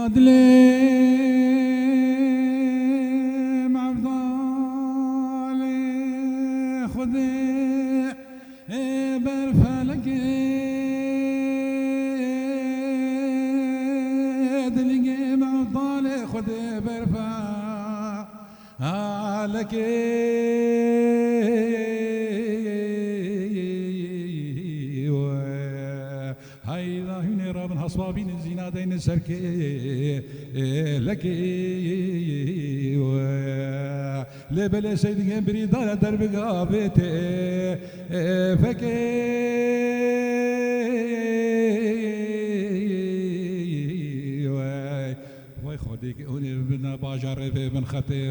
دلم عبدال خدي برفلك دلم عبدال خدي برفلك أصوابين الزنادين سركي لك لبلا سيدي بريدان درب قابته فكي وای خودی که اونی بنا باجر في من خطي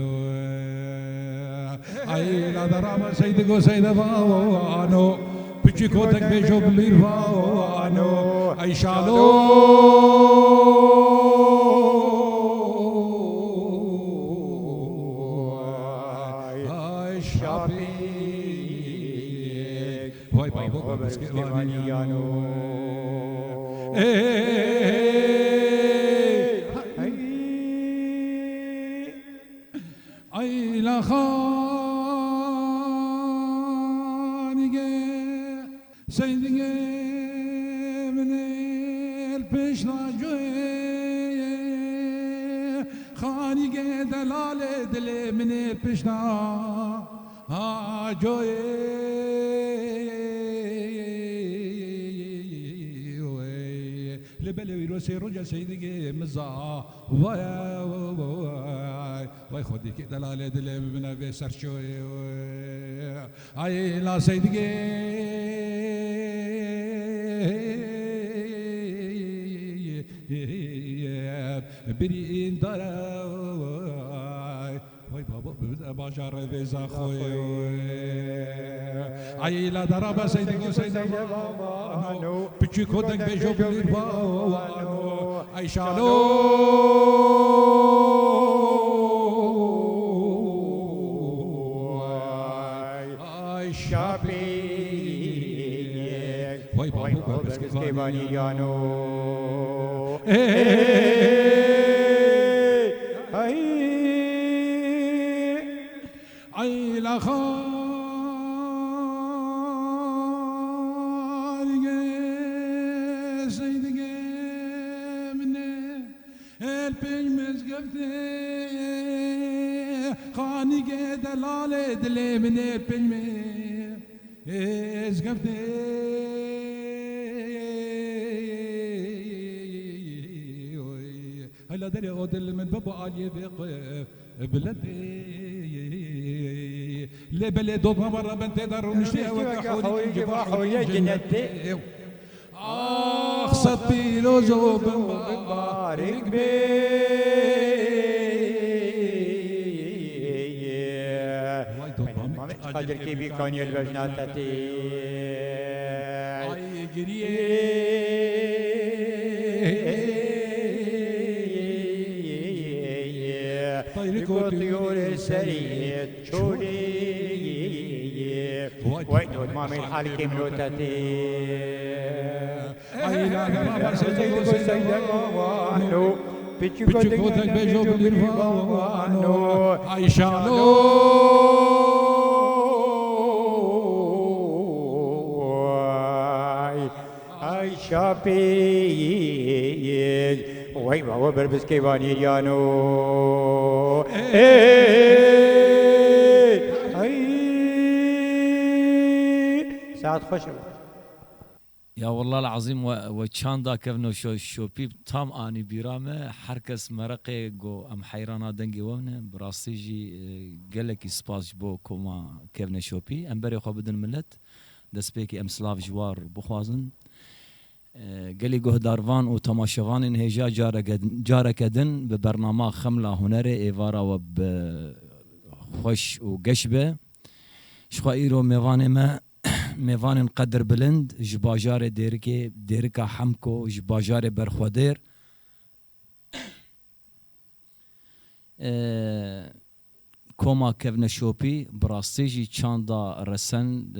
أي لا درام سيدي قو سيدي فاوانو بچی کوتک بیشو بلیروانو ای شالو ای شابیک وای بابا بسکیوانیانو ای لخانیگه سيدي من البشنا جوي خاني دلال دل من البشنا جوي لبلوي روسي رجع سيدي مزا واي خدي دلال دل من البشر شوي اي لا سيدي برين داراي وای بابا باجار ویزا خوی ای لا درابا سیدی کو سیدی بابا پچی کودک بیجو بلیر بابا ای شالو ای شابی وای بابا بسکیوانی یانو ای لخانیگه سیدیگه منه الپیمز گفته خانیگه دلال دل منه الپیمز گفته هلا دري أودل من بابا علي بقى بلدي لبلد دوما مرة بنت دار ومشي وكحولي جباحولي جنتي آخ صدي لو زوب مبارك بي قدر كي بيكوني البجناتتي أي طيور سريع شولي وينود مامي الحال كملوتتي أي لا لا سيدي وانو بيتشوكوتك بيجو بالوانو أي شالو أي شابي وای بابا بربس کیوانی ریانو ساعت خوش يا والله العظيم وكان دا كفنو شوبي تام اني بيرامه حركس مرقي جو ام حيرانا دنگي ونه براستيجي قالك سباس بو كوما كفن شوبي ام بري خو بدن ملت دسبيكي ام سلاف جوار بخوازن قالي جه داروان و تماشوان انهجا جاركدن ببرنامج خملة هنري ايفارا وب خوش و قشبه شخوا ايرو میوان قدر بلند جباجار دیرکا حمکو جباجار برخودیر كوما كفن شوبي براستيجي چاندا رسن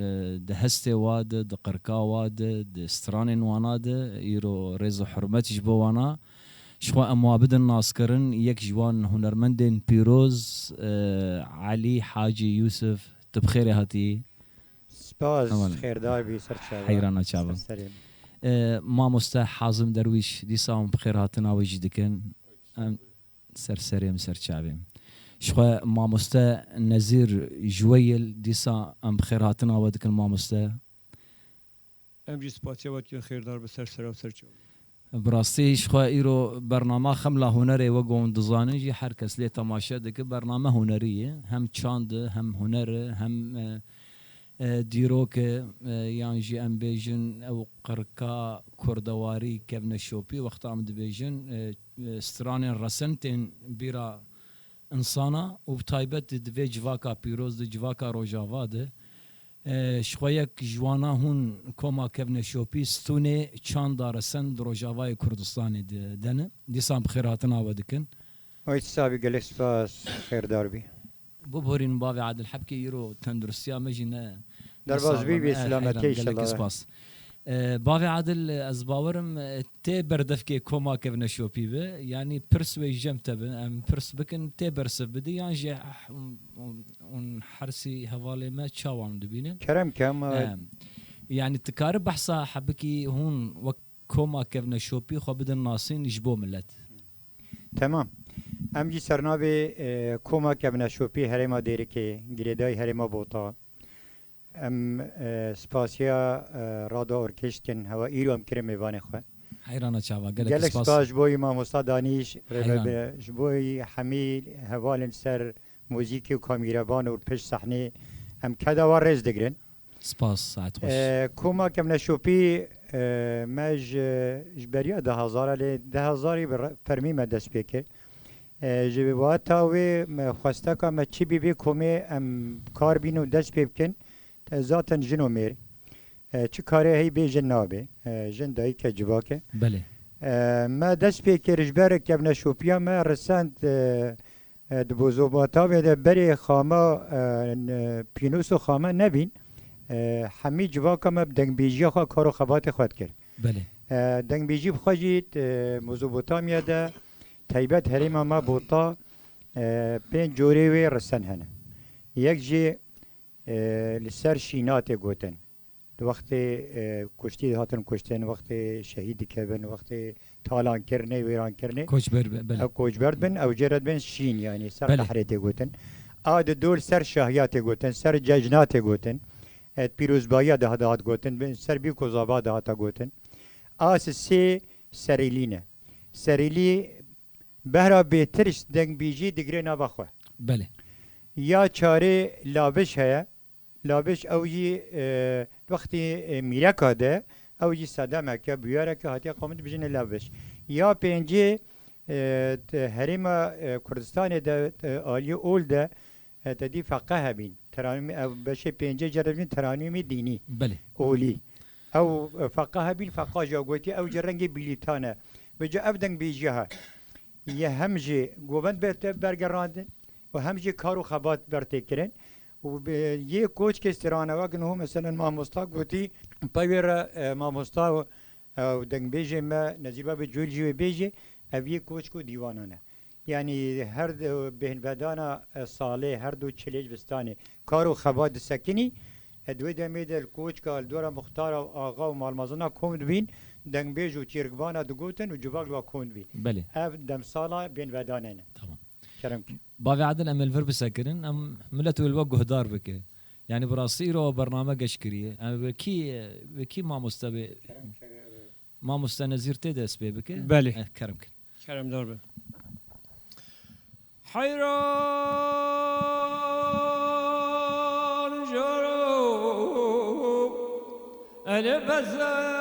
دهستي واد دقركا واد دسترانين واناد ايرو ريزو حرمتش بوانا شخوا اما بدن ناسكرن يك جوان هنرمندن بيروز علي حاجي يوسف تبخيري هاتي سپاس خیردار بی سر شبا حیرانا چابا ما مستا حازم درویش دیسا بخير هاتنا وجه دكن سرسريم سرچابم شخوا ما مستا نزير جويل ديسا ام بخير هاتنا ودكن ما مستا ام جي سپاسيا واتي خيردار بسر سر و سرچو براستی شخوا ایرو برنامه خملا هنری و گون دزانه جی هر کس لی تماشا دکه برنامه هنریه هم چاند هم هنر هم دیروک یان جی ام بیجن او قرکا کردواری کبن شوپی وقت ام دبیجن استران رسنتین بیرا انسانا و بتایبت دوی جواکا پیروز دو جواکا روجاواده شخویک جوانا هون کما کبن شوپی ستونه چاند رسند روجاوای کردستانی دنه دیسان بخیراتنا و دکن ویت سابی گلک سپاس خیردار بی ببورین باوی عادل حبکی ایرو تندرستیا مجینه در باز بی سلامتی ایشالله باوی عادل از باورم تی بردف که کما کبن شوپی به یعنی پرس و جم تبن ام پرس بکن تی برس بدی یعنی جه اون حرسی حواله ما چاوان دبینه کرم کم يعني تكارب بحصة حبكي هون وكوما كفنا شوبي خو بدن ناصين يجبو ملت تمام ام جي سرنابي كوما كفنا شوبي هرما ديركي جريداي هرما بوطا ام سپاسيا رادا اوركشتن هوا ايرو ام كرم ميوان خو حيرانا چاوا قالك سپاس بوي ما مصطفى دانيش بوي حميل هوالن سر موزيكي وكاميرابان والبش صحني ام كذا ورز دقرن سپاس ساعت خوش كوما كمنا شوبي ماج جبريا 10,000 ل 10,000 فرمي ما دست بيكر جبواتا و خواستا که ما چی بی کومه ام کار بینو دست بکن ذاتن جنو میر چی کاره هی بی جن نابه جن دایی که جواکه بله ما دست بکر جبر کمنا شوپیا ما رسند دبوزوباتا و بری خاما پینوس و خاما نبین همی جواکا ما دنگ بیجی خواه کارو خبات خود کرد بله دنگ بیجی بخواجید موزوبوتامیا ده تایبت هریم ما بوتا پین جوری و رسن هنه یک جی لسر شینات گوتن وقت کشتی هاتن کشتن وقت شهید کبن وقت تالان کرنه ویران کرنه کوچبر بله کوچبر بن او جرد بن شین یعنی سر بله. تحریت گوتن آد دول سر شاهیات گوتن سر ججنات گوتن پیروزبایی ده هات گوتن بن سر بی کوزابا ده هات گوتن آس سی سریلینه سریلی بهرا بهترش دنگ بیجی دیگری نبخواه بله یا چاره لابش هیا لابش اوی وقتی میرکا ده اوی صدامه که بیاره که هاتی قامت بجن لابش یا پنجی هریم کردستان ده آلی اول ده تدی فقه بین ترانیمی بشه پنجی جربین ترانیمی دینی بله اولی او فقه بین فقه جاگوتی او جرنگی بیلیتانه و جا افدنگ بیجیها یه همجی گوبند برگراندن و همجی کارو خبات برتکرن و یه کوچ که استرانه وقن هم مثلا ما مستاقوتی پایر ما مستاق و دنگ بیجی ما نزیبا به جول جیوی بیجی او یه کوچ کو دیوانانه یعنی هر دو بهن بدانا ساله هر دو چلیج بستانه کارو خبات سکنی دوی دمید الکوچ که دورا مختار و آقا و مالمازنا کمد بین دنگ بیج و چیرگوانا دو گوتن و جباق و کمد بین بله اف دم سالا بین بدانه نه تمام کرم کی باوی عادل ام الفر بسكرن ام ملت الوجه هدار بك يعني براسيرو برنامج اشكريه ام بكي ما مستبي ما مستنزير تدس بك بله كرمك کرم دار به حيران جرو البزا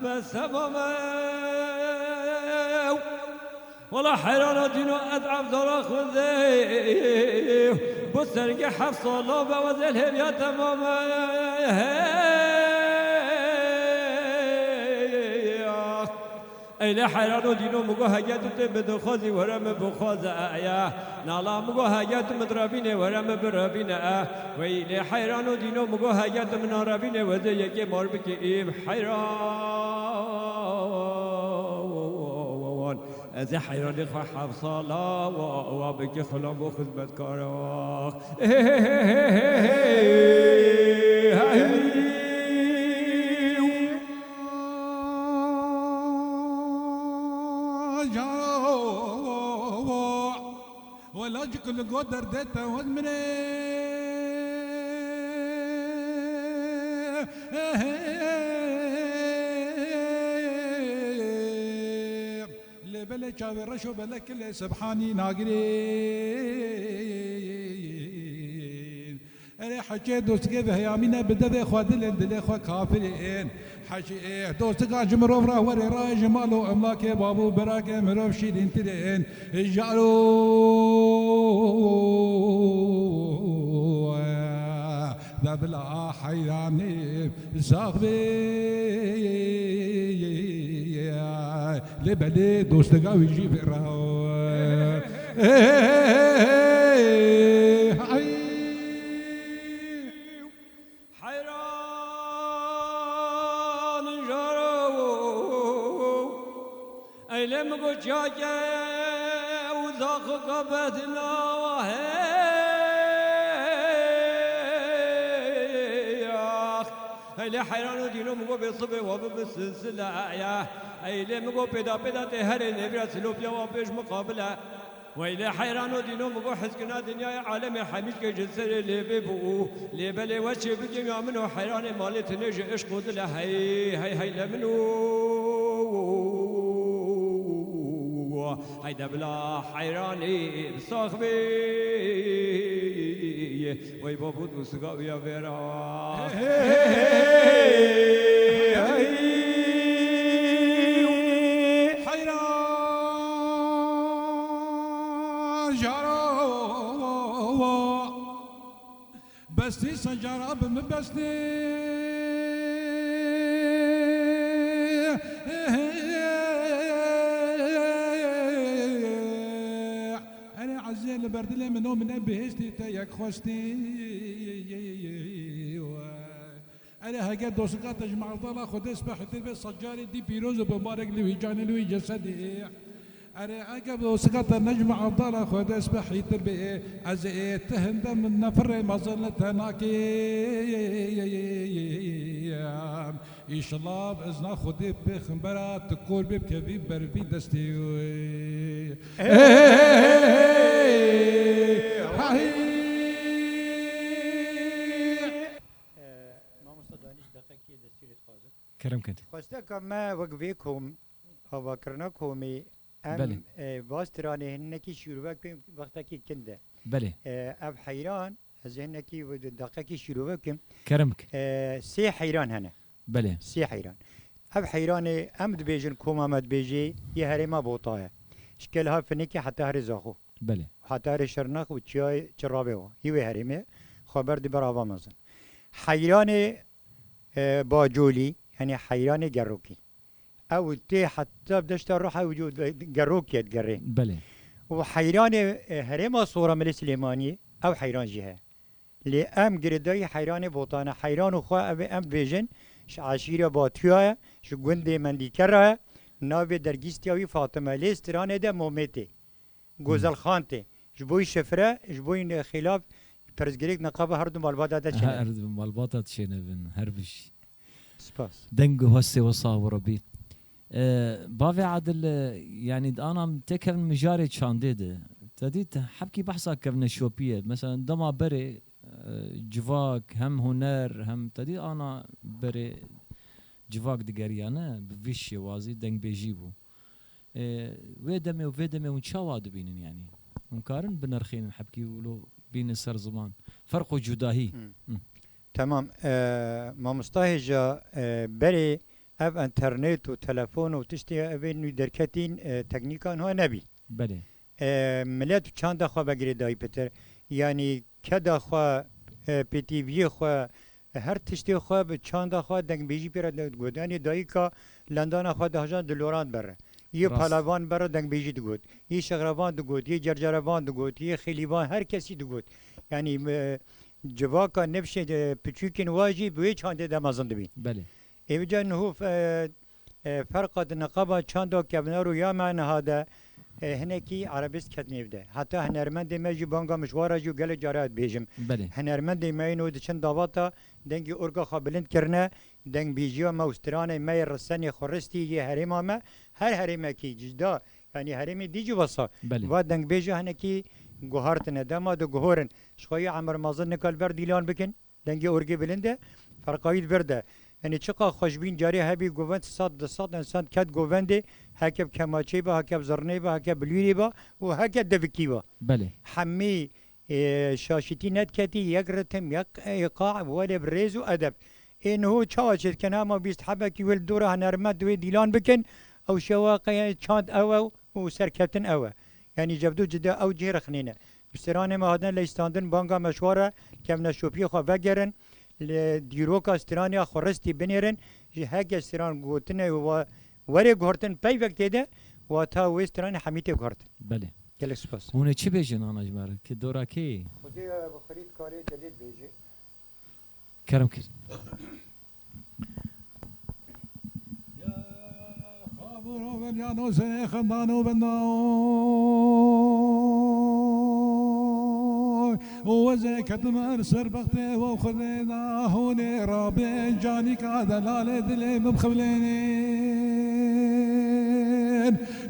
بس والله حيران دينو أضعف دور خذي بسرق حفص الله بوزلهم يا تمام ایله حیرانو دینو مگو هیات تو بدخوازی ورم بخواز آیا نالا مگو هیات مدرابینه ورم برابینه و ایله حیرانو دینو مگو هیات منارابینه وزه یکی مار بکیم حیران از حیرانی خواه حفصالا و بکی خلام و خدمتکار ولا كل قدر دتا وزمري لبلا شاوي رشو بلا كل سبحاني ناقرين انا حكيت دوست كيف هي امينه بدبي خادل دل خو كافرين حكي دوست قاج مروفرا وري راج مالو املاك بابو براك مروف شيدين تدين جعلوا ذا بلا حيراني صاحبي لبلي دوست قاوي يجيب راو لمگو جاگه و زاخو قبضنا هیله حیران و دینو مگو بصبه و بسلسله هیله مگو پیدا تهر نبرا سلوبیا و پیش مقابله ویله حیران و دینو مگو حسکنا دنیای عالم حمیش که جسر لیبه بو لیبه وچه بگیم یا منو حیران مالی تنیج عشق و دله هی لمنو هيدا بلا حيراني بصاحبي وي بابود وسقاوي يا فيرا حيران جارو بستي سجارة بمبستي بردل منو من بهشتي تايك خوشتي انا هاجا دوسقات تجمع الضلا خد اسبح تلبس صجاري دي بيروز بمبارك لوي جاني لوي جسدي انا هاجا دوسقات نجمع الضلا خد اسبح يتربي ازي تهندم من نفر مظلة هناكي إشلا بإذن خدي بخمبرة تقول بكذي برفي دستي كرم كنت خواستك ما وقفيكم أو كرناكم أم باستراني هنكي شروعك وقتك كنده بله أب حيران هنكي ودقيقة شروعك كرمك سي حيران هنا بله سي حيران أب حيراني أمد بيجن كوم أمد بيجي يهري ما بوطايا شكلها فنكي حتى هري زاخو بله حتى هري شرناخ وتشاي شرابه يوي هريمه خبر دي برابا مزن حيراني باجولي يعني حيراني جروكي او تي حتى بدشت روح وجود جروكي تقري بله وحيراني هريما صوره من السليماني او حيران جهه لي ام جرداي حيراني بوطانه حيران وخا ام بيجن عشيره باتيا شو گوندي مندي كره ناوي درگيستياوي فاطمه ليسترانه ده مومتي گوزل خانته جبوي شفره جبوي خلاف پرزگريك نقابه هر دو مالباتا ده هر دو مالباتا تشينه بن هر بش سپاس دنگو هسه وصاور بي بافي عادل يعني انا متكفن مجاري شاندي ده تديت حبكي بحثا كفن شوبيه مثلا دما بري جواك هم هنر هم تدي انا بري جواك دقريانا بفيش وازي دنگ بيجيبو ويدمي وفيدمي ونشاواد بينن يعني مكارن بنرخين حبكي ولو بين السر زمان فرق جداهي تمام ما مستهجة بري اف انترنت وتلفون وتشتي ابين دركتين تكنيكان هو نبي بله ملت چند خو بگیری دای پتر یعنی کدا خو پی تی وی خو هر تشتی خو به چند خو دنگ بیجی پر گودانی دای کا لندن خو ده هزار دلاران بره یه راست. پهلوان برا دنگ بیجی دگوت یه شغربان دگوت یه جرجربان دگوت یه خلیبان هر کسی دگوت یعنی جواکا نفش پچوکین واجی بوی چانده دمازن دبین بله ایوجا نهو فرقات نقابة چاندو كابنارو يا معنى هذا هناكي عربيست كتنيف ده حتى هنرمند ماجي بانغا مشوارا جو قال جارات بيجم بله هنرمند ماينو دچن داواتا دنگي اورغا خابلند كرنا دنگ بيجيو ما استرانه ما رساني خورستي يه هريما ما هر هريما كي جدا يعني هريمي ديجي وصا بله و دنگ بيجو هناكي گوهارتنه دما دو گوهورن شخوي عمر مازن نکال بر دیلان بکن دنگي اورگي بلنده فرقايد برده يعني چقا خوشبين جاري هبي گووند صد انسان كات گوونده هكب كماچي با هكب زرني با هكب بلوري با و هكب دفكي با بله حمي شاشتي نت كتي يقرتم يقاع ولا بريز وادب انه تشاوشت كان ما بيستحبك يول دوره هنرمد وي ديلان بكن او شواقي تشاند او وسر كابتن او يعني جبدو جدا او جير خنينه بسرانه ما هذا ليستاندن بانغا مشوره كم نشوبي خو وگرن دیروکا استرانیا خورستی بنیرن جه هک استران گوتنه و وری گورتن پی وقت ده و تا و استران حمیته گورتن بله گل سپاس هونه چی بیجن آن اجمر که دورا کی خودی بخرید کاری دلیل بیجه کرم کرد خابرو بلیانو سه خندانو بنداو وزي كتمر سربقته وخذنا هوني رابع جاني كادلال دلي مبخبلين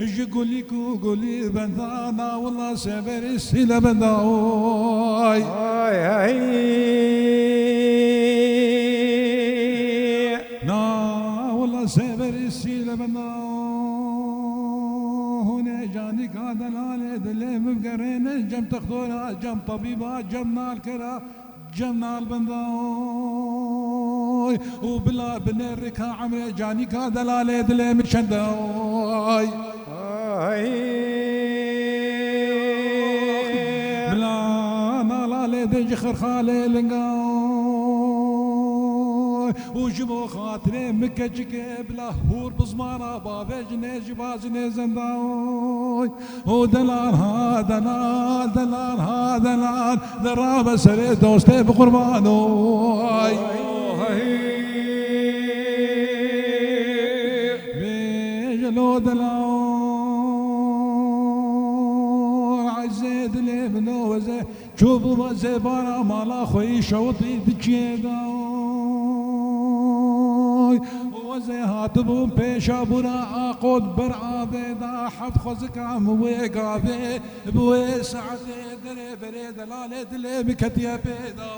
اجي قولي قولي بندانا والله سبر السيلة بنداوي نا والله سبر السيلة بنداوي جاني كادلال دلي مبقرين جم تخدونا جم طبيبا جم نالكرا جم نال بنداوي وبلا بنركا عمري جاني كادلال دلي متشنداوي بلا نالالي دجي خرخالي لنقاوي وجبو خاطري مكجك بلا هور بزمانا بابج نيجي بازني زنداوي ودلال ها دلال دلال ها دلال دراب سري دوستي بقربانوي بيجلو دلال عزيد لي منو وزي شوفوا ما زبانا مالا خوي شوطي دجيدا وزي هاتبو بيشا برا عقود برا بيدا حد خزك عم ويقافي بوي سعدي دري بري دلالي دلي بكتيا بيدا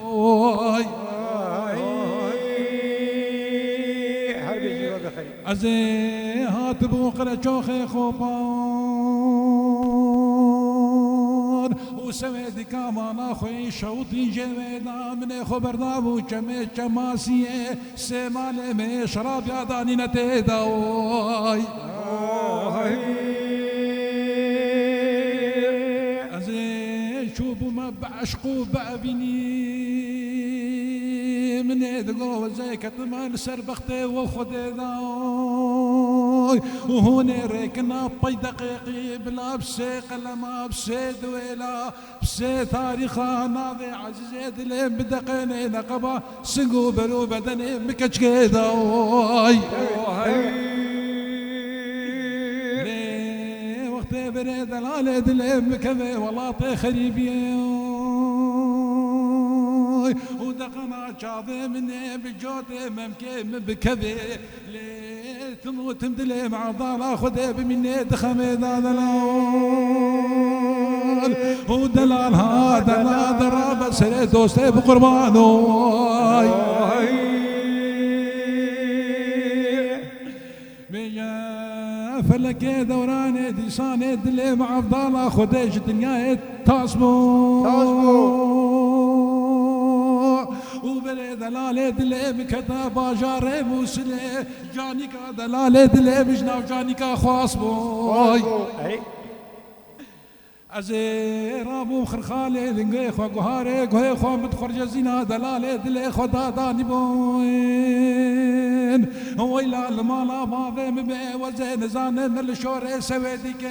ازي هاتبو قرشوخي خوبان وسويدي كامان خوي شوطي جميدا من خبرنا بو جمي جماسيه سمال مي شراب ياداني نتيدا ازي شوفوا ما بعشقوا بعبني من يدقوا زي كتمان سربختي وخدنا وهون ريكنا بي دقيقي بلا بسي قلما بسي دويلا بسي تاريخا ناضي عزيزي لين بدقيني نقبا سنقو بلو بدني مكجكيدا وقتي بريد الالي دلي مكبي والله طي خريبي ودقنا شاضي مني بجوتي ممكن بكذي ليه تموت مدلي مع ضال خذي بمني دخمي دلال ودلال هذا لا درب سري دوستي بقربانو بيا فلك دوراني ديساني دلي مع ضال خذيش الدنيا تصبو وبلي دلالي دلي بكتا باجاري موسلي جاني كا دلالي دلي بجنا جاني كا خواصبوي ازي رابو خرخالي دنگي خو گوهاري گوهي خو متخرج زينا دلالي دلي خدا داني بوي وزين ويلا المالا ما ذم وزين زان الشور سويدك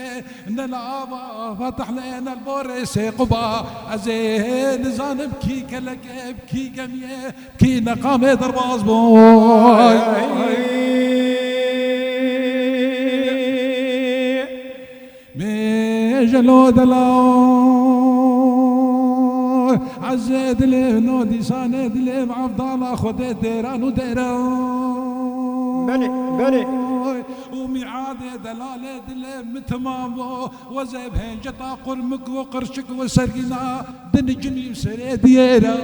ان الابا فتح لنا البورس قبا زين زان بكي كلك بكي قميه بكي نقامه درباز بوي ميجلو دلاو عزيد له نودي ساند له عبد الله خذ ديران وديران بلي وميعاد دلاله دله متمامو وزبهن جطا قرمك وقرشك وسرقنا دنجني وسري ديرا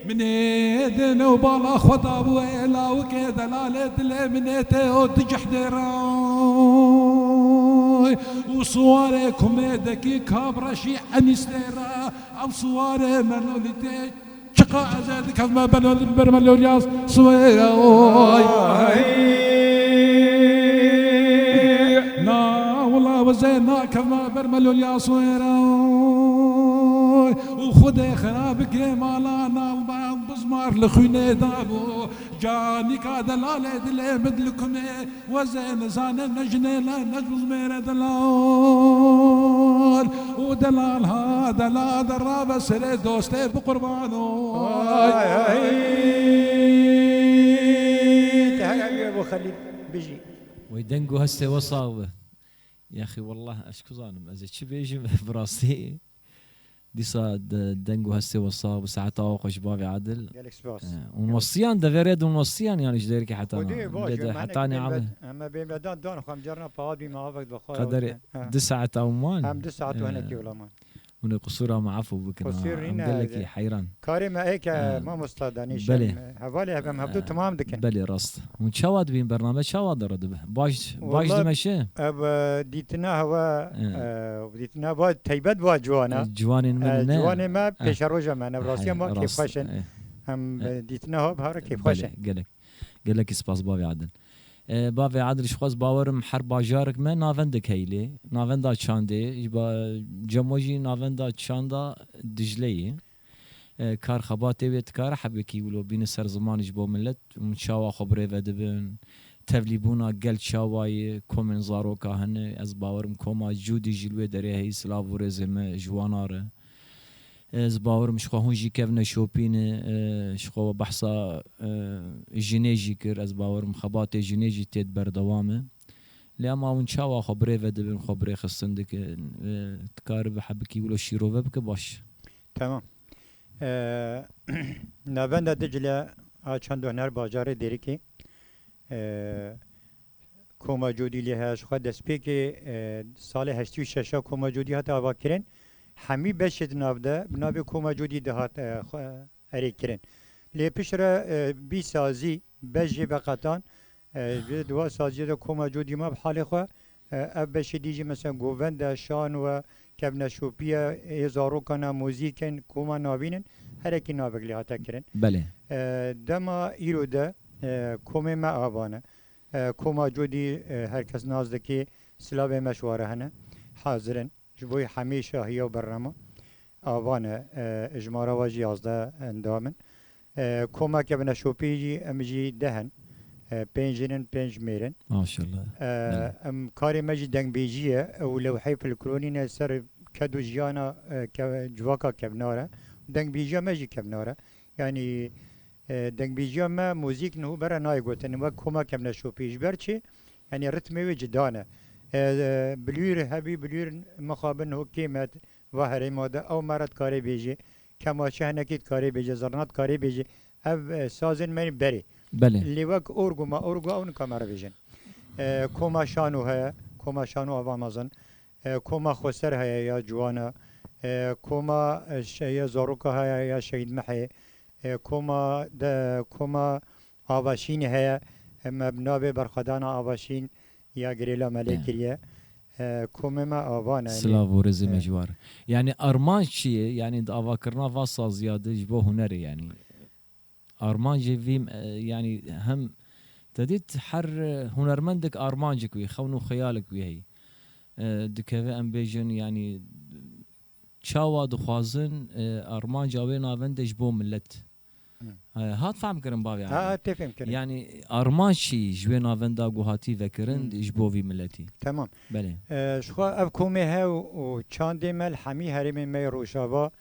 من ايدن وبالا خدا بويلا وكذا لا دله من ايته وتجح ديران وصواركم يدكي كابرشي انيستيرا ام صواره منولتي شقا ازاد كما برملو الياس صويرا نا والله وزينا كما برملو الياس صويرا وخذ خرابك مالانا وبعض بزمار لخويني دابو جاني كادلاله دلي بدلكم وزين زان نجنيلا نجم زمير دلال ودلال هذا لا دراب سري دوستي بقربانو تهيأ ابو خليل بيجي ويدنقو هسه وصاوه يا اخي والله اشكو ظالم ازي شي بيجي براسي دي صاد دنقو هسه وصاب ساعات اوقش بابي عادل ونوصيان ده غير ونوصيان يعني ايش دايرك حتى حتى انا عامل اما بمدان دون خم جرنا فاضي ما وقت بخار قدر 9 اومان هم 9 وهناك ولا ما من قصورها معفو بك قال لك حيران كاري ما هيك ما مستدانيش حوالي هم هبدو تمام دكن بلي راست ونشواد بين برنامج شواد رد باش دمشي اب ديتنا هو ديتنا با تيبت با جوانا جوان من جوان ما بيشروجا ما نبراسيا ما كيف خشن هم ديتنا هو بهار كيف خشن قال لك سباس بابي عدل بابي عادل شخص باورم حرب باجارك ما نافندك هيلي نافندا چاندي جموجي نافندا چاندا دجلي كار خباتي بيت كار حبكي ولو بين سر زمانج بو ملت ومشاوا خبري ودبن تفليبونا قل شاواي كومن زاروكا هن از باورم كوما جودي جلوي دري هي سلاف ورزم جواناره از باورم شخو هونجي كفنا شوبين شخو بحثا جنيجي كر از باورم خباتي جنيجي تيد بردوامه لما ونشاوا خبري ودبن خبري خصندك تكارب حبكي ولو شيرو بك باش تمام نابندا دجله چند هنر بازار دیرکی کوما جودی لهش خود دسپیک سال 86 کوما جودی هات آوا کرن همی بشت نابده بنابه کوما جودی دهات اری کرن لیپشره بی سازی بجی بقطان دوا سازی ده کوما جودی ما بحال خو اب بشی دیجی مثلا گووند شان و کبنا شوپیا ازارو کنا موزیکن کوما نابینن هر کی نابگلی هات کرن بله دما ایرو ده کومه ما آبانه کوما جودی هر کس نازدکی سلاب مشواره هنه حاضرن جبوی همیشه هیا برنامه آبانه اجمارا واجی ازده اندامن کوما که بنشوپی امجی دهن پنجرن پنج میرن ماشاءالله ام کاری مجی دنگ بیجیه او لوحی فلکلونی سر کدو جیانا جواکا کبناره دنگ بیجیه مجی کبناره یعنی دنگ بیجیه ما موزیک نهو برا نای گوتن و کوما کم نشوپیش برچی یعنی رتمه و جدانه بلور هبی بلور مخابن هو کیمت و هری ماده او مرد کاری بیجی کماشه هنکید کاری بیجی زرنات کاری بیجی او سازن من بری بله لیوک اورگو ما اورگو اون کامرا بیجن کوما شانو ها کوما شانو آوا مازن کوما خسر ها یا جوانا کوما یا زاروکا ها یا شهید محی کوما کوما آواشین ها مبنا به برخدان آواشین یا گریلا ملکیه کومه ما آوانه سلاف ورزي مجوار يعني أرمان شيء يعني دعوا كرنا فاصل زيادة جبه هنري يعني أرمان جيفيم يعني هم تديت حر هنرمندك أرمانجك وي خونو خيالك ويهي دكذا أم بيجن يعني شاوا دخوازن أرمان جاوين أفندج بو ملت هات فهم كرن بابي ها تفهم كده يعني ارمانشي جوي نافندا جوهاتي فكرن جبوفي ملتي تمام بله شخوا اف کومه ها و چاند مل حمی هرم می روشاوا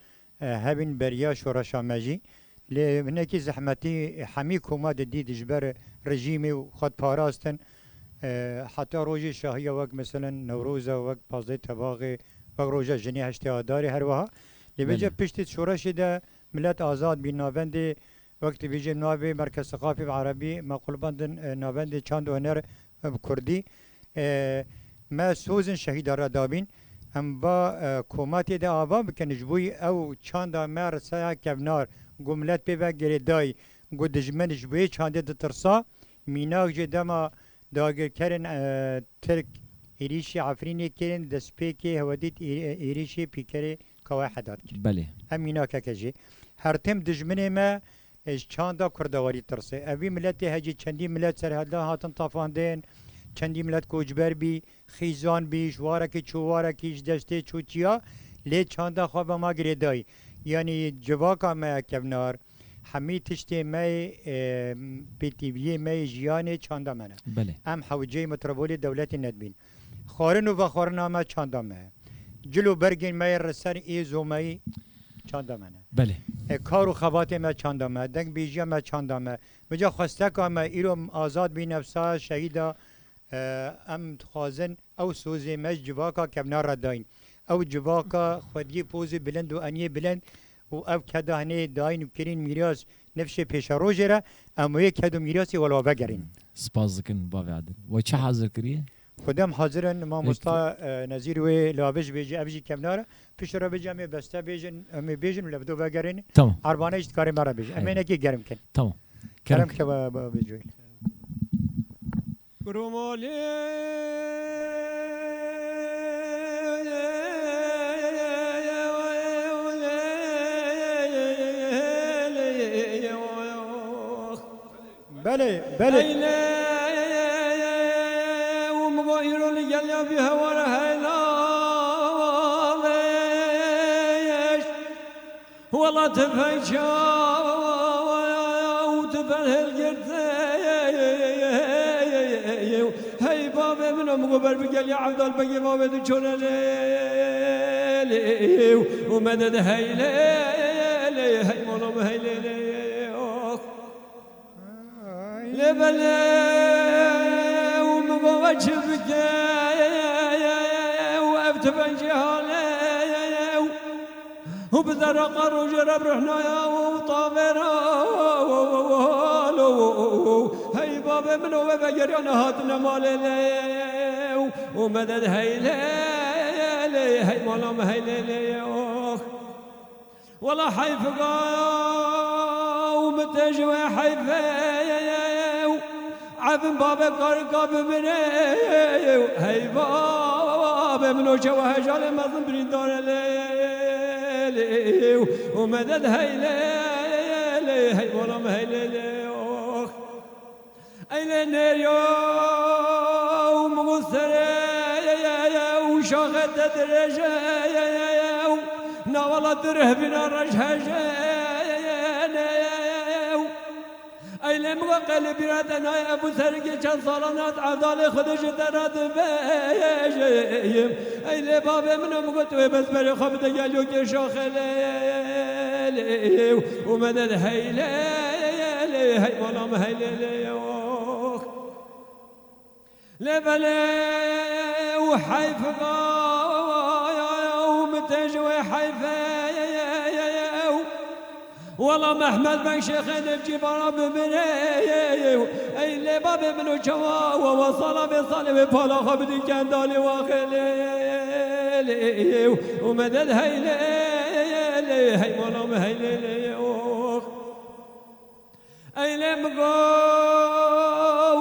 هبین بریا شورشا مجی لنکی زحمتی حمی کوما دید جبر رژیمی و خود پاراستن حتی روزی شاهی وقت مثلا نوروز وقت پازده تباغی وقت روزا جنی هشتی آداری هر وها لبیجه پشت شورش ده ملت آزاد بی نابند وقت بیجه نابی مرکز ثقافی عربی ما قلباندن نابند چاند و هنر کردی ما سوزن شهید را دابین ام با کوماتی ده آبا بکن جبوی او چاند ما رسای کبنار گملت پی بگیری دای گو دجمن جبوی چانده ده ترسا میناک جه دما داگر کرن ترک ایریشی عفرینی کرن دسپیکی هودیت ایریشی پیکری کوای حداد کرد بله هم میناک کجی هر تم دجمن ما چاندا کردواری ترسه اوی ملت هجی چندی ملت سرحدا هاتن طافاندن چندی ملت کوچبر بی خیزان بی جوارکی چوارکیش دسته چوچیا لی چاندا خواب ما گریدای یعنی جواکا ما کبنار همی تشتی می پی تی وی می جیان چاندا منه بله ام حوجه متروپولی دولت ندبین خارن و خارنا ما چاندا منه جلو برگین می رسن ایزو می چاندا منه بله کار و خبات ما چاندامه دنگ بیجی ما چاندامه بجا خواسته که ما ایرو آزاد بی نفسا شهیدا ام خوازن او سوزی مج جواکا کبنا را داین او جواکا خودی پوزی بلند و انیه بلند و او کده هنه داین و کرین میراس نفش پیش رو جره اما یک کدو میراسی ولو بگرین سپاس دکن بابی عادل و چه حاضر کریه؟ خودم حاضرن ما مستا نظیر و لابش بیجی افجی کبناره پیش را بیجی امی بسته بیجن امی بیجن لبدو بگرین تمام عربانه اشت کاری مرا بیجی امی نکی گرم کن تمام گرم که با بیجویل کرومالی بله بله ومغير القلب بها ورهيلا والله تفجا وتفله القرد هاي بابا من مقبر بقال يا عبد البقي بابا دجون ليلي ومدد هاي ليلي هاي مولم هاي ليلي لبلا ومقوش بكايا وابتبن جهالي وبذرق الرجل برحنا يا وطابرا هاي بابا منو بقر انا هاتنا مالي ومدد هاي ليلي هاي مالام هاي ليلي والله حيفقا ومتجوى حيفا عبن بابا قرقاب مني هاي بابا منو جواه جال مظلم بريدان ليلي ومدد هاي ليلي هاي مالام هاي ليلي اي ليلي ومغسري وشاخت درجة نا والله دره بنا رجها اي لم قال بيراتنا يا ابو سرقي كان صالونات عضال خدش درات بيجيم اي لي بابا منهم قلت بس بري خبط قالوا كي شاخلي ومدد هيلي هي والله هيلي لبلا وحيفقا ومتجوي حيفا والله محمد بن شيخين الجبار بمني اي اللي بابي منو جوا ووصل بصلي بفلا خبدي كان دالي واخلي ومدد هيلي هي مولام هيلي اي لمقو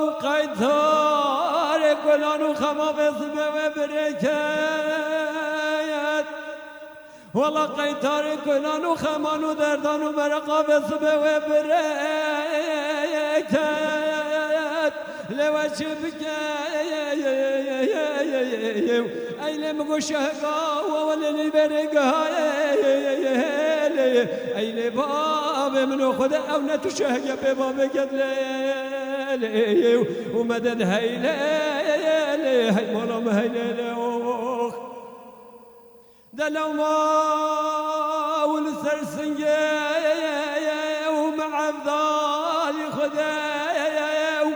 قيد ثار كلانو خما بصبه وبركات والله قيتار كلانو خمانو دردانو مرقا بصبه وبركات لوش بكاي اي لمقو شهقا وولي برقا اي لباب باب منو خدا او نتشهق بباب قدلي ومدد هيلي هي مولام هيلي دلو ما والسرسنجي ومع افضالي خدايا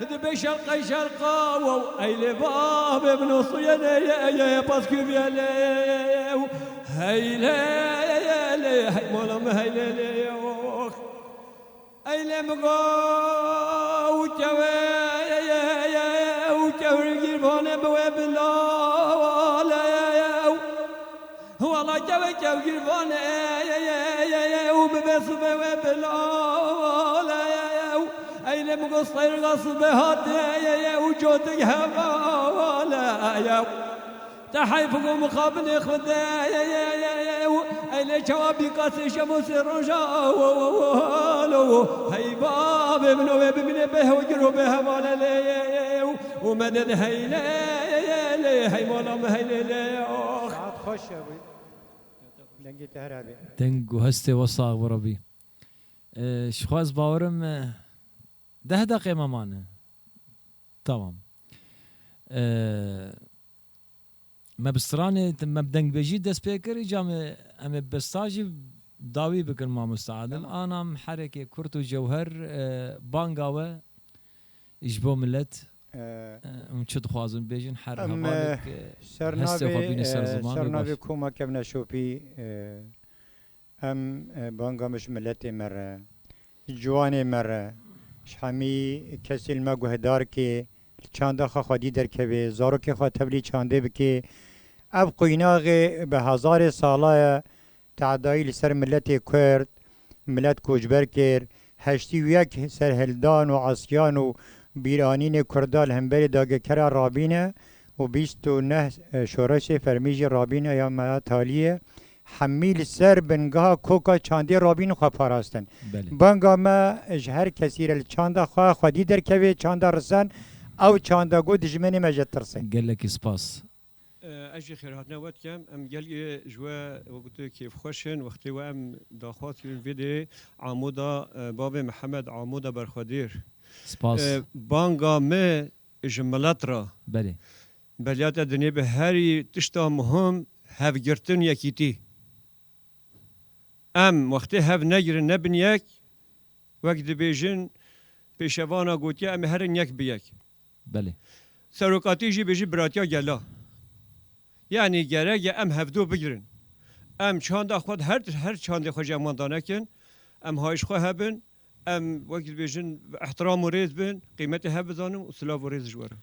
ذبي شرقي شرقا وايلي باب ابن صياني يا باسكو بيالي هيلي هي مولام هيلي ايلي مقاو وجوي بونه بوابلا والله جوي بونه وببس بوابلا ايلي مقصير غصب هاتي وجودك هوالا تحيفكم مقابل خدايا ايلي جوابي قاسي شمس الرجال هي باب منو بمن به وجرو به ولا لي ومدد هيلي هي مولا هيلي ساعت خوش ابوي لنگی تهرابي دنگ و هسته وصاغ وربي شخواز باورم 10 دقيقة مامانه تمام ما بستراني ما بدنگ بيجي دست بيكر جام ام بستاجي داوي بكن ما مستعدل انا محركه كرت وجوهر بانغاوه اجبو ملت چه خوازن بيجن حر هوالك سرناوي كوما كبنا شوبي ام بانغا مش ملتي مره جواني مره شحمي كسل ما گهدار که چانده خودی در که زارو که خاطبلی چانده بکه اب قیناغ به هزار ساله تعدایی لسر ملت کرد ملت کوچبر کرد هشتی و یک سرهلدان و عسکیان و بیرانین کردال همبری داگه کرا رابینه و 29 شورش فرمیج رابینه یا ما تالیه حمیل سر بنگاه کوکا چانده رابین خواه پاراستن بانگا ما هر کسی را چانده خواه خودی در که چانده رسن او چانده گو دجمنی مجد ترسن قال لك سباس اجي خير هاتنا وقت كم ام قال جوا وقت كيف خوشن وقت وام داخوات فيديو عمودا باب محمد عمودا برخدير سباس بانغا ما جملاترا بله بليات الدنيا بهاري تشتا مهم هاف جرتن يكيتي ام وقت هاف نجر نبنيك وقت بيجن بشوانا قوتي ام هرن يك بيك بله سروقاتي جي بيجي براتيا جلا يعني جرا ام هفدو بگرن ام چاند خود هر چاند خو جمان دانکن ام هایش خو هبن ام وقت بيجن احترام وريز بن قيمته هبزانم وسلاف وريز جواره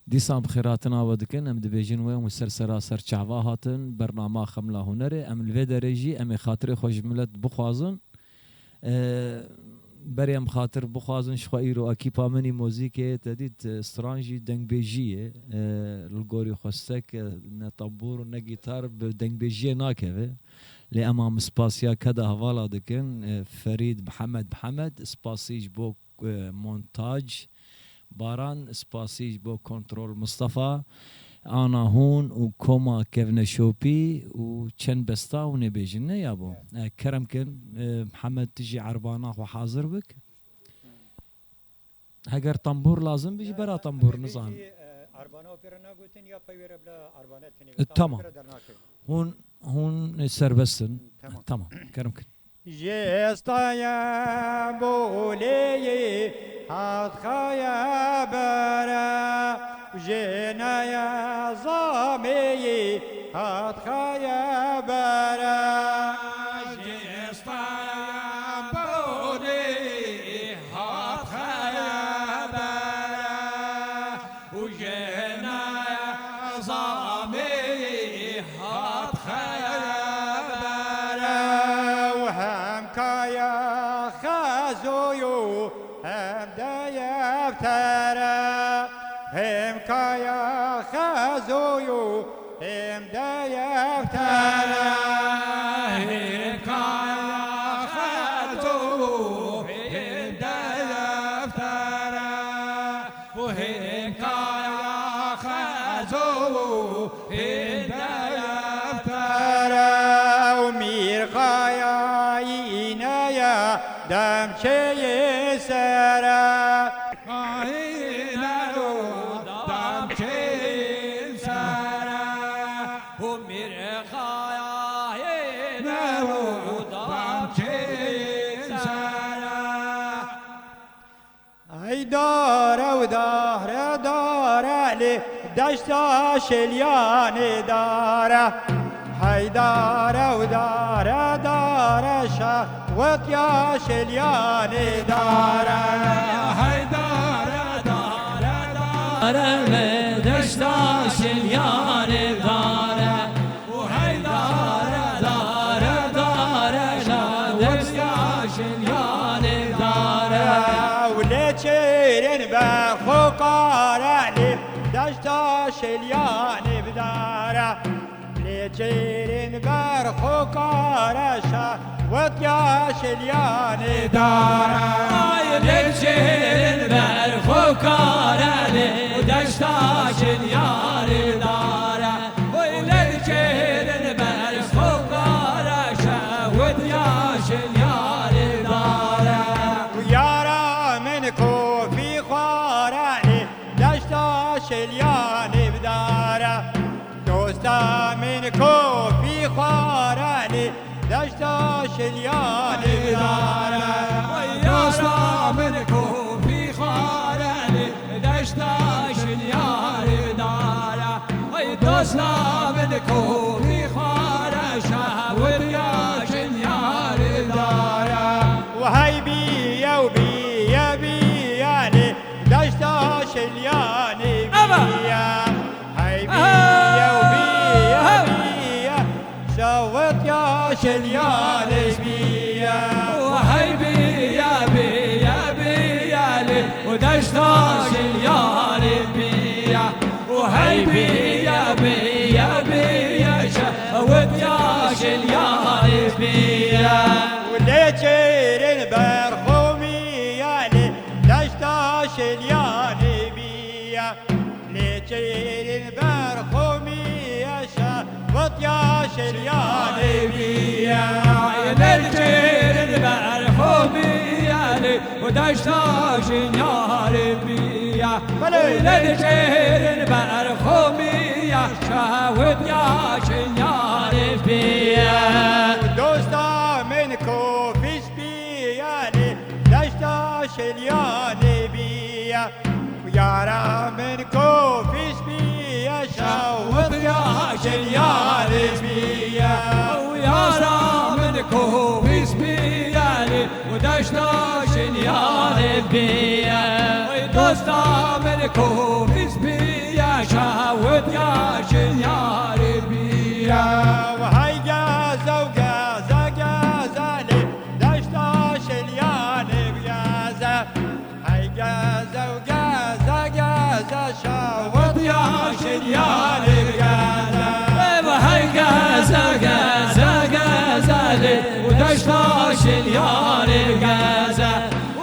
ديسان بخيراتنا ودكن ام دبيجن ويا مسلسل سر چعوا هاتن برنامه خملا هنري ام الفيدرجي ام خاطر خوش ملت بخوازن بريم خاطر بخوازن شخيرو اكيبا مني موزيكي تديت استرانجي دنگ بيجيه الغوري خوستك نطبور ونجيتار بدنگ بيجيه ناكه لامام سباسيا كذا هوالا دكن فريد محمد سباسيج بو مونتاج باران سباسيج بو كنترول مصطفى انا هون وكوما كيفنا شوبي وچن بستا ونبيجن يا ابو كرم كن محمد تجي عربانا وحاضر بك هاجر طنبور لازم بيجي برا طنبور نظام عربانا وبرنا قلتن يا بيور بلا عربانا تمام هون سربستن تمام كرم كن جستايا بولي هات خايا برا جنايا زامي هات خايا برا جستايا بولي هات خايا برا وجنايا زامي هات خايا خازويو هم دايب ترى هم كايا خازويو هم دايب ترى هم كايا خازويو هم دايب ترى وهم كايا خازويو هم دايب ترى ومير كايا ينايا دم چه سرا آهی نرو دم چه سرا و میره خایه نرو دم چه سرا ای داره و داره داره لی دشتا شلیان داره ای داره و داره داره شهوت یا شلیان داره های داره داره داره دشتا شلیان داره و های داره داره داره دشتا شلیان داره ولی چیرین برخو قاره لی دشتا شلیان بداره لی چیرین برخو قاره شهوت یا شلیان داره لچین بر فکاره دشتا شلیان داره وی لچین بر فکاره شهوت یا شلیان داره یارا من کوفی خواره لی دشتا شلیان بداره دوستا من کوفی خواره لی دشتا شلیان بداره دوستا من کوفی خاره دشتا شلیان داره ای دوستا من کوفی خاره شهوت یا شلیان داره وهي بيا وبيا بيا لي دشتا شلياني بيا هاي بيا وبيا بيا شوت يا شلياني بيا وهي بيا بيا بيا لي ودشتا شليان بيا وهي بيا بيا بيا شهوت يا شليان بيا وليتشيرين برخومي يا لي دشتا شلياني بيا ليتشيرين برخومي يا شوت يا شلياني بيا للجيل مرحومي علي ودشتا شنيار بيا للجيل مرحومي يا شاود يا شنيار بيا دوستا من كوفيش بيا لي دشتا شلياني بيا ويارا من كوفيش بيا شوت يا شلياني بيا ويا رامن كوفيس بيالي ودشتا شنيار بيا ودوستا من كوفيس بيا شاود يا شنيار بيا وهي جازا وجازا جازا لي دشتا شلياني بجازا هي جازا وجازا جازا شوت يا شلياني بجازا وهي غازا غازا غازا لي ودشتا شنيار غازا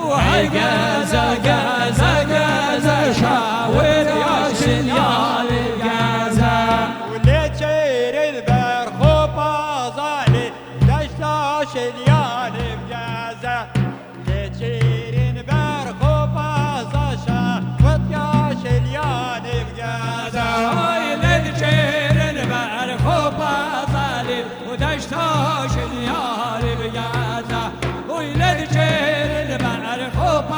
وهي غازا غازا غازا شاود يا شنيار غازا وليتشيرين برخو بازالي دشتا شلياني بجازا ليتشيرين برخو بازا شوت يا شلياني بجازا هاي للجيرن برخوب ظالم ودشتا شنيار بيازا وي للجيرن برخوب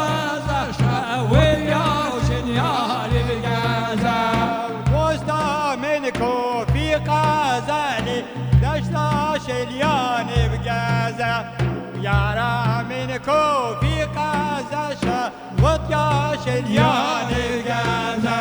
ظالم ويا شنيار بيازا وسطا من كوفي قازالي دشتا شلياني بجازا يارا من كوفي قازا شوت يا شلياني بجازا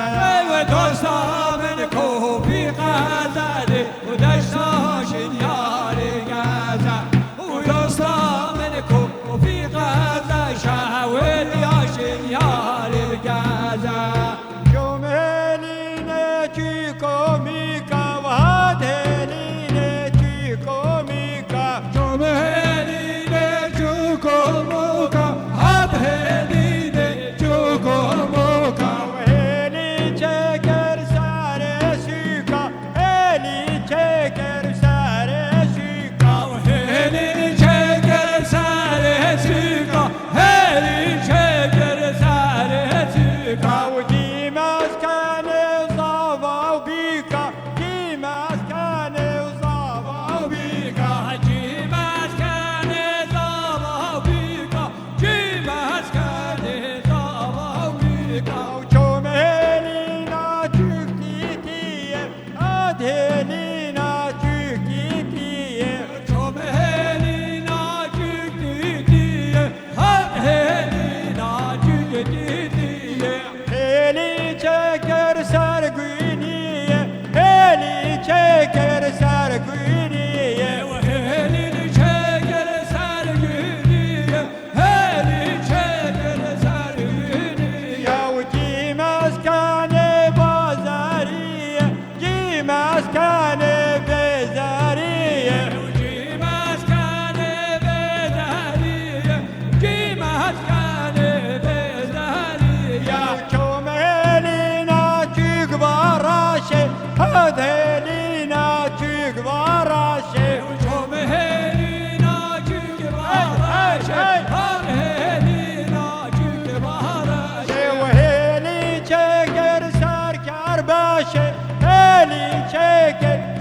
ودوستا من كوفي غزالي ودشتا شنيار غازا ودوستا من كوفي غزا شاول يا شنيار غازا جمالينا تشيكو ميكا وهادلينا تشيكو ميكا جمهلی نجوکو موکا هب هلی نجوکو موکا وهلي گوارشه چوم هلی ناجی که بارشه هر هلی ناجی که بارشه و هلی چکر سرکر باشه هلی چکر